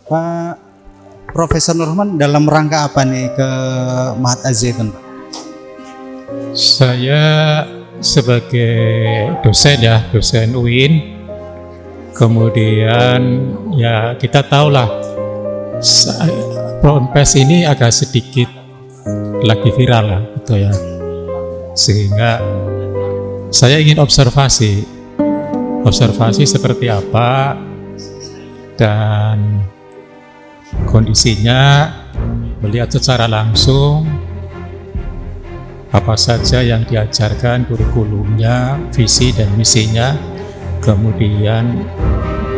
Pak Profesor Nurman dalam rangka apa nih ke Mahat Az-Zaitun, Pak? Saya sebagai dosen ya, dosen UIN. Kemudian ya kita tahulah Ponpes ini agak sedikit lagi viral lah gitu ya. Sehingga saya ingin observasi seperti apa dan kondisinya, melihat secara langsung apa saja yang diajarkan, kurikulumnya, visi dan misinya, kemudian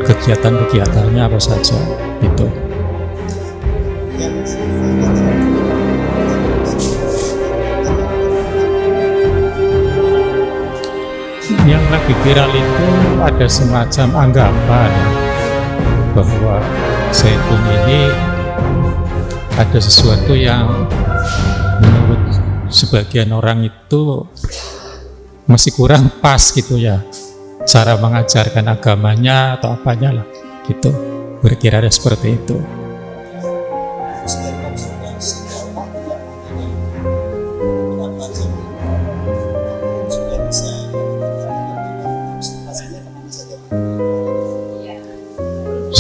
kegiatan-kegiatannya apa saja itu. Yang lagi viral itu ada semacam anggapan bahwa Zaitun ini ada sesuatu yang menurut sebagian orang itu masih kurang pas gitu ya, cara mengajarkan agamanya atau apanya lah gitu, kira-kira ada seperti itu.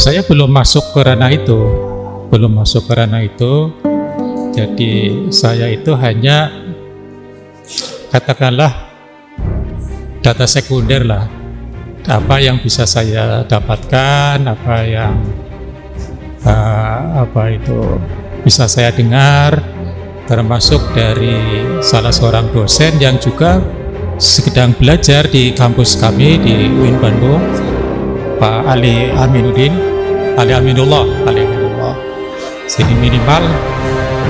Saya belum masuk ke ranah itu, jadi saya itu hanya katakanlah data sekunder lah, apa yang bisa saya dapatkan, apa yang bisa saya dengar, termasuk dari salah seorang dosen yang juga sedang belajar di kampus kami di UIN Bandung, Pak Ali Aminullah. Jadi minimal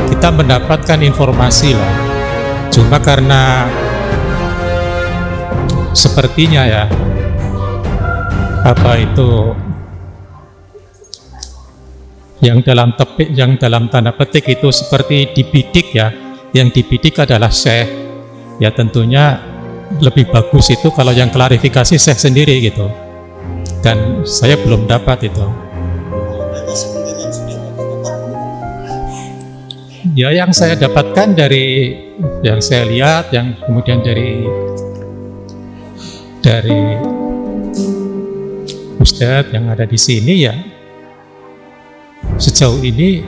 kita mendapatkan informasi lah. Cuma karena sepertinya ya yang dalam tanda petik itu seperti dibidik ya. Yang dibidik adalah syekh. Ya tentunya lebih bagus itu kalau yang klarifikasi syekh sendiri gitu. Dan saya belum dapat itu. Ya yang saya dapatkan dari yang saya lihat, yang kemudian dari Ustadz yang ada di sini ya, sejauh ini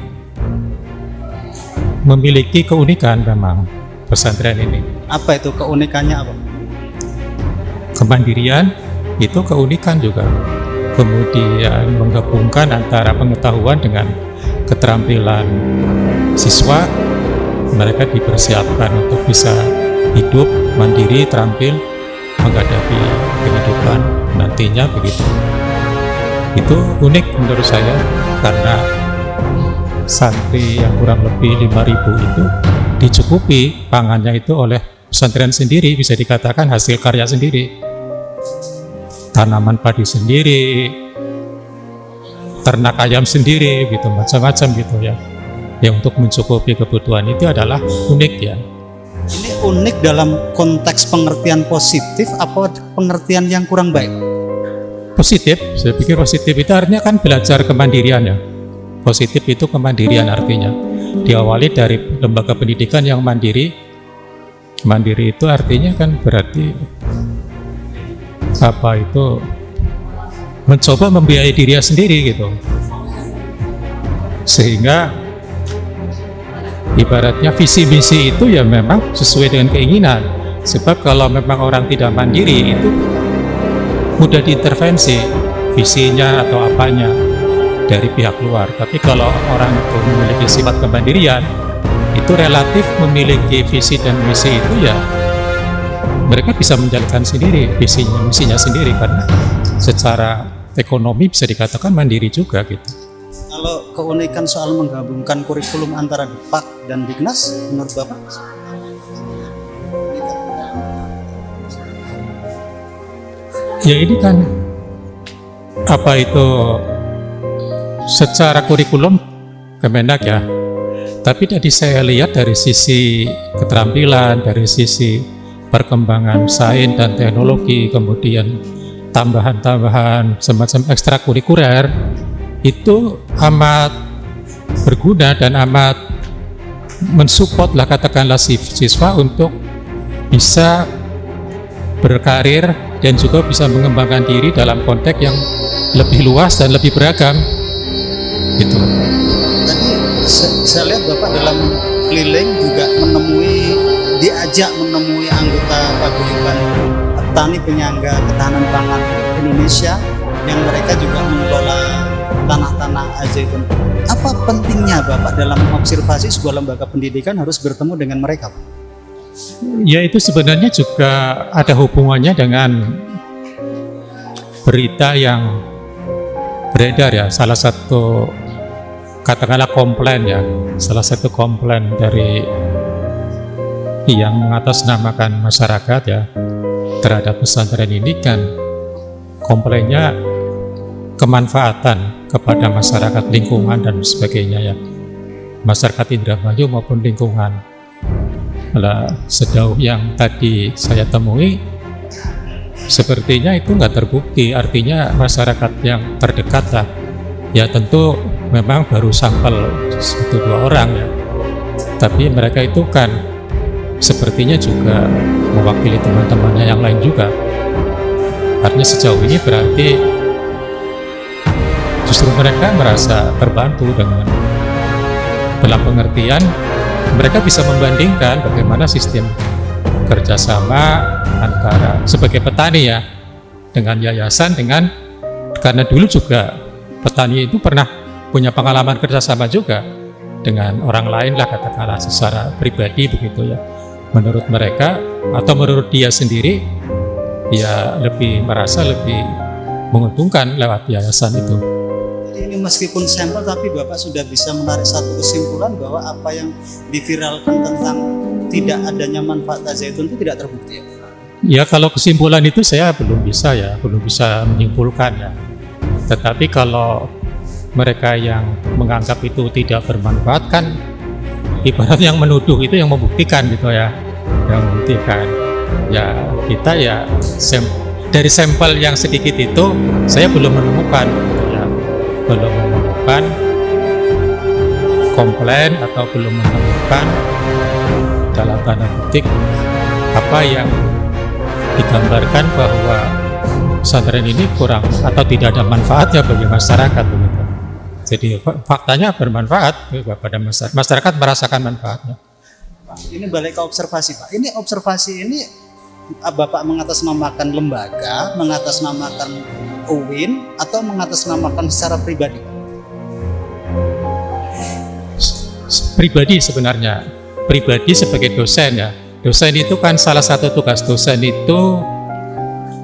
memiliki keunikan memang pesantren ini. Apa itu keunikannya apa? Kemandirian itu keunikan juga. Kemudian menggabungkan antara pengetahuan dengan keterampilan siswa, mereka dipersiapkan untuk bisa hidup mandiri, terampil menghadapi kehidupan nantinya begitu. Itu unik menurut saya karena santri yang kurang lebih 5.000 itu dicukupi pangannya itu oleh pesantren sendiri, bisa dikatakan hasil karya sendiri. Tanaman padi sendiri, ternak ayam sendiri gitu, macam-macam gitu ya. Yang untuk mencukupi kebutuhan itu adalah unik ya. Ini unik dalam konteks pengertian positif apa pengertian yang kurang baik? Positif, saya pikir positif itu artinya kan belajar kemandirian ya. Positif itu kemandirian artinya. Diawali dari lembaga pendidikan yang mandiri. Mandiri itu artinya kan berarti mencoba membiayai dirinya sendiri gitu. Sehingga ibaratnya visi misi itu ya memang sesuai dengan keinginan. Sebab kalau memang orang tidak mandiri itu mudah diintervensi visinya atau apanya dari pihak luar. Tapi kalau orang itu memiliki sifat kemandirian, itu relatif memiliki visi dan misi itu ya mereka bisa menjalankan sendiri visinya, misinya sendiri karena secara ekonomi bisa dikatakan mandiri juga gitu. Kalau keunikan soal menggabungkan kurikulum antara DEPAK dan Dignas menurut Bapak? Ya ini kan secara kurikulum Kemenak ya. Tapi tadi saya lihat dari sisi keterampilan, dari sisi perkembangan sains dan teknologi, kemudian tambahan-tambahan semacam ekstrakurikuler itu amat berguna dan amat mensupport lah katakanlah siswa untuk bisa berkarir dan juga bisa mengembangkan diri dalam konteks yang lebih luas dan lebih beragam gitu. Tadi saya lihat Bapak dalam keliling juga diajak menemui anggota paguyuban petani penyangga ketahanan pangan Indonesia yang mereka juga mengelola tanah-tanah azaitun. Apa pentingnya Bapak dalam observasi sebuah lembaga pendidikan harus bertemu dengan mereka, Pak? Ya, itu sebenarnya juga ada hubungannya dengan berita yang beredar ya. Salah satu katakanlah komplain ya, salah satu komplain dari yang mengatasnamakan masyarakat ya terhadap pesantren ini kan komplainnya kemanfaatan kepada masyarakat lingkungan dan sebagainya ya, masyarakat Indramayu maupun lingkungan. Nah, sejauh yang tadi saya temui sepertinya itu nggak terbukti, artinya masyarakat yang terdekat lah ya, tentu memang baru sampel 1-2 orang ya, tapi mereka itu kan sepertinya juga mewakili teman-temannya yang lain juga. Artinya sejauh ini berarti justru mereka merasa terbantu dengan dalam pengertian mereka bisa membandingkan bagaimana sistem kerjasama antara sebagai petani ya dengan yayasan, dengan karena dulu juga petani itu pernah punya pengalaman kerjasama juga dengan orang lain lah katakanlah secara pribadi begitu ya. Menurut mereka atau menurut dia sendiri ya merasa lebih menguntungkan lewat yayasan itu. Jadi ini meskipun sampel tapi Bapak sudah bisa menarik satu kesimpulan bahwa apa yang diviralkan tentang tidak adanya manfaat zaitun itu tidak terbukti ya? Ya, kalau kesimpulan itu saya belum bisa menyimpulkan ya. Tetapi kalau mereka yang menganggap itu tidak bermanfaat kan ibarat yang menuduh itu yang membuktikan gitu ya, yang membuktikan ya. Kita ya dari sampel yang sedikit itu saya belum menemukan gitu ya, belum menemukan komplain atau belum menemukan dalam tanda petik apa yang digambarkan bahwa pesantren ini kurang atau tidak ada manfaatnya bagi masyarakat begitu. Jadi faktanya bermanfaat kepada masyarakat. Masyarakat merasakan manfaatnya. Ini balik ke observasi Pak. Ini observasi ini Bapak mengatasnamakan lembaga, mengatasnamakan UIN atau mengatasnamakan secara pribadi? Pribadi sebenarnya. Pribadi sebagai dosen ya. Dosen itu kan salah satu tugas dosen itu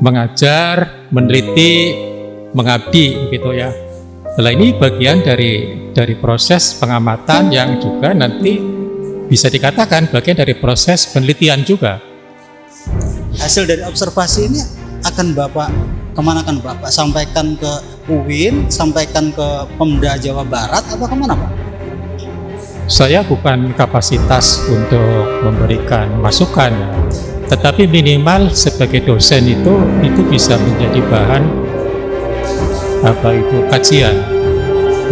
mengajar, meneliti, mengabdi begitu ya. Setelah ini bagian dari proses pengamatan yang juga nanti bisa dikatakan bagian dari proses penelitian juga. Hasil dari observasi ini akan Bapak kemana kan Bapak? Sampaikan ke UIN, sampaikan ke Pemda Jawa Barat atau kemana Pak? Saya bukan kapasitas untuk memberikan masukan ya. Tetapi minimal sebagai dosen itu bisa menjadi bahan kajian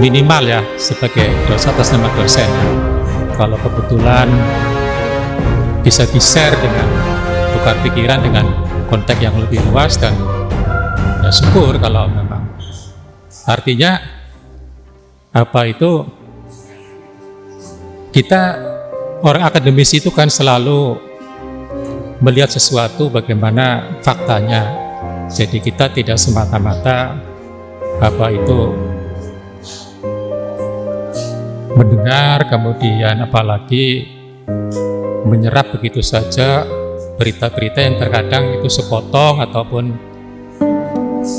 minimal ya sebagai dosen atas nama dosen. Kalau kebetulan bisa di-share dengan tukar pikiran dengan konteks yang lebih luas dan ya syukur kalau memang artinya kita orang akademis itu kan selalu melihat sesuatu bagaimana faktanya. Jadi kita tidak semata-mata mendengar kemudian apalagi menyerap begitu saja berita-berita yang terkadang itu sepotong ataupun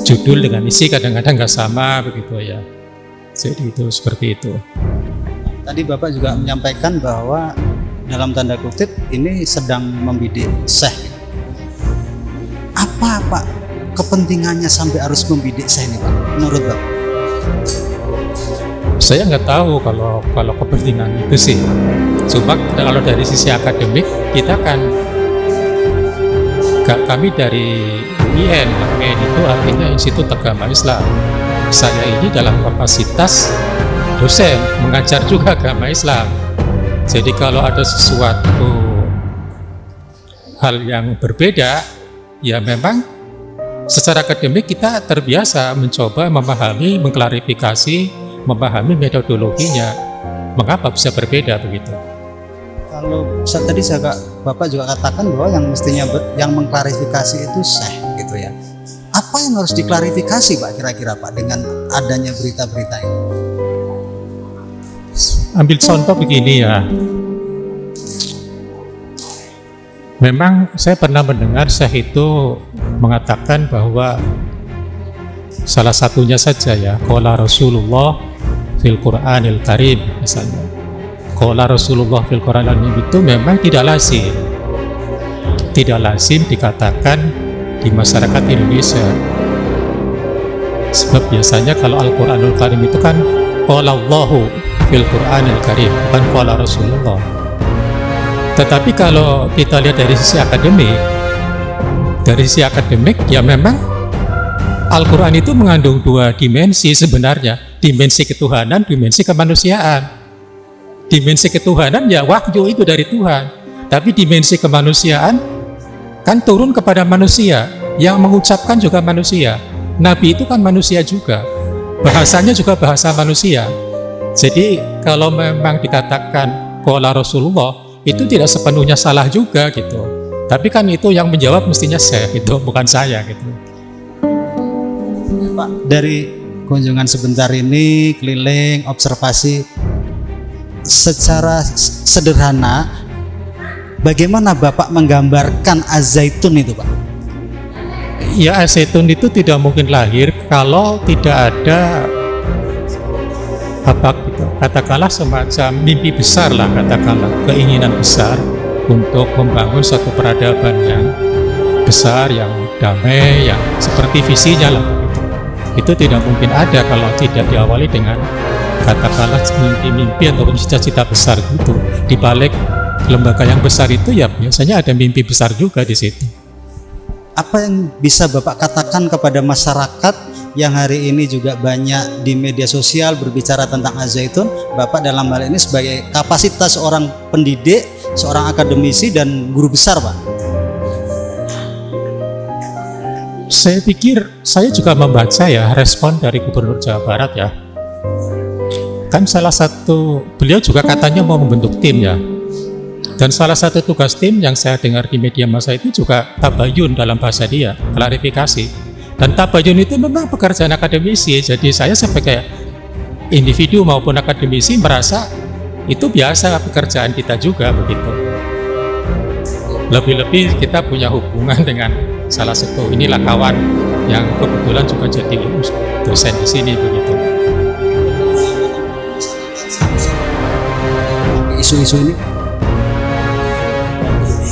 judul dengan isi kadang-kadang nggak sama begitu ya. Jadi itu seperti itu. Tadi Bapak juga menyampaikan bahwa dalam tanda kutip ini sedang membidik syekh. Apa Pak kepentingannya sampai harus membidik syekh ini Pak menurut Bapak? Saya nggak tahu kalau kepentingan itu sih. Cuma kalau dari sisi akademik kita kan kami dari IN itu artinya Institut Agama Islam. saya ini dalam kapasitas dosen, mengajar juga agama Islam. Jadi kalau ada sesuatu hal yang berbeda, ya memang secara akademik kita terbiasa mencoba memahami, mengklarifikasi, memahami metodologinya. Mengapa bisa berbeda begitu? Kalau tadi Bapak juga katakan bahwa yang mestinya yang mengklarifikasi itu syekh gitu ya. Apa yang harus diklarifikasi Pak kira-kira Pak dengan adanya berita-berita ini? Ambil contoh begini ya. Memang saya pernah mendengar syekh itu mengatakan bahwa salah satunya saja ya, qala Rasulullah fil Qur'anil Karim misalnya. Qala Rasulullah fil Qur'anil Karim itu memang tidak lazim. Tidak lazim dikatakan di masyarakat Indonesia. Sebab biasanya kalau Al-Qur'anul Karim itu kan qala Allahu fil Qur'anil Karim, bukan qala Rasulullah. Tetapi kalau kita lihat dari sisi akademik, ya memang Al-Quran itu mengandung dua dimensi sebenarnya, dimensi ketuhanan, dimensi kemanusiaan. Dimensi ketuhanan ya wahyu itu dari Tuhan, tapi dimensi kemanusiaan kan turun kepada manusia, yang mengucapkan juga manusia. Nabi itu kan manusia juga, bahasanya juga bahasa manusia. Jadi kalau memang dikatakan qala Rasulullah, itu tidak sepenuhnya salah juga gitu. Tapi kan itu yang menjawab mestinya syekh, itu bukan saya gitu. Pak, dari kunjungan sebentar ini, keliling, observasi, secara sederhana, bagaimana Bapak menggambarkan Az-Zaitun itu Pak? Ya, Az-Zaitun itu tidak mungkin lahir kalau tidak ada katakanlah semacam mimpi besar lah, katakanlah keinginan besar untuk membangun suatu peradaban yang besar, yang damai, yang seperti visinya lah begitu. Itu tidak mungkin ada kalau tidak diawali dengan katakanlah mimpi-mimpi atau cita-cita besar gitu. Di balik lembaga yang besar itu ya biasanya ada mimpi besar juga di situ. Apa yang bisa Bapak katakan kepada masyarakat yang hari ini juga banyak di media sosial berbicara tentang Az-Zaitun, Bapak dalam hal ini sebagai kapasitas seorang pendidik, seorang akademisi dan guru besar Pak? Saya pikir saya juga membaca ya respon dari Gubernur Jawa Barat ya. Kan salah satu, beliau juga katanya mau membentuk tim ya. Dan salah satu tugas tim yang saya dengar di media massa itu juga tabayun dalam bahasa dia, klarifikasi. Dan tabayun itu memang pekerjaan akademisi, jadi saya sebagai individu maupun akademisi merasa itu biasa pekerjaan kita juga begitu. Lebih-lebih kita punya hubungan dengan salah satu inilah kawan yang kebetulan juga jadi dosen di sini begitu. Isu-isu ini?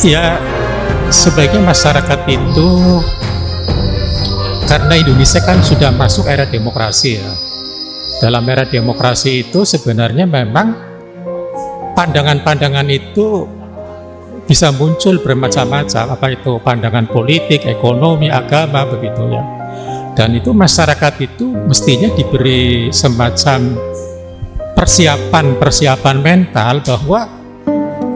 Ya, sebagai masyarakat itu, karena Indonesia kan sudah masuk era demokrasi ya. Dalam era demokrasi itu sebenarnya memang pandangan-pandangan itu bisa muncul bermacam-macam, apa itu pandangan politik, ekonomi, agama begitu ya. Dan itu masyarakat itu mestinya diberi semacam persiapan mental bahwa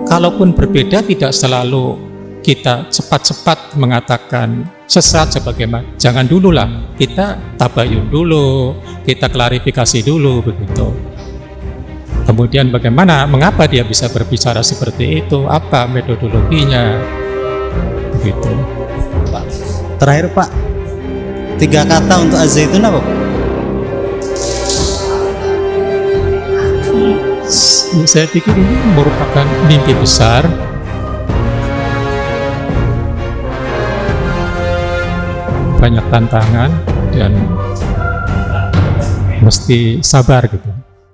kalaupun berbeda tidak selalu kita cepat-cepat mengatakan sesat sebagaimana. Jangan dulu lah, kita tabayun dulu, kita klarifikasi dulu begitu. Kemudian bagaimana, mengapa dia bisa berbicara seperti itu, apa metodologinya, begitu. Pak, terakhir Pak, 3 kata untuk Az-Zaitun apa Pak? Saya pikir ini merupakan mimpi besar. Banyak tantangan dan mesti sabar gitu.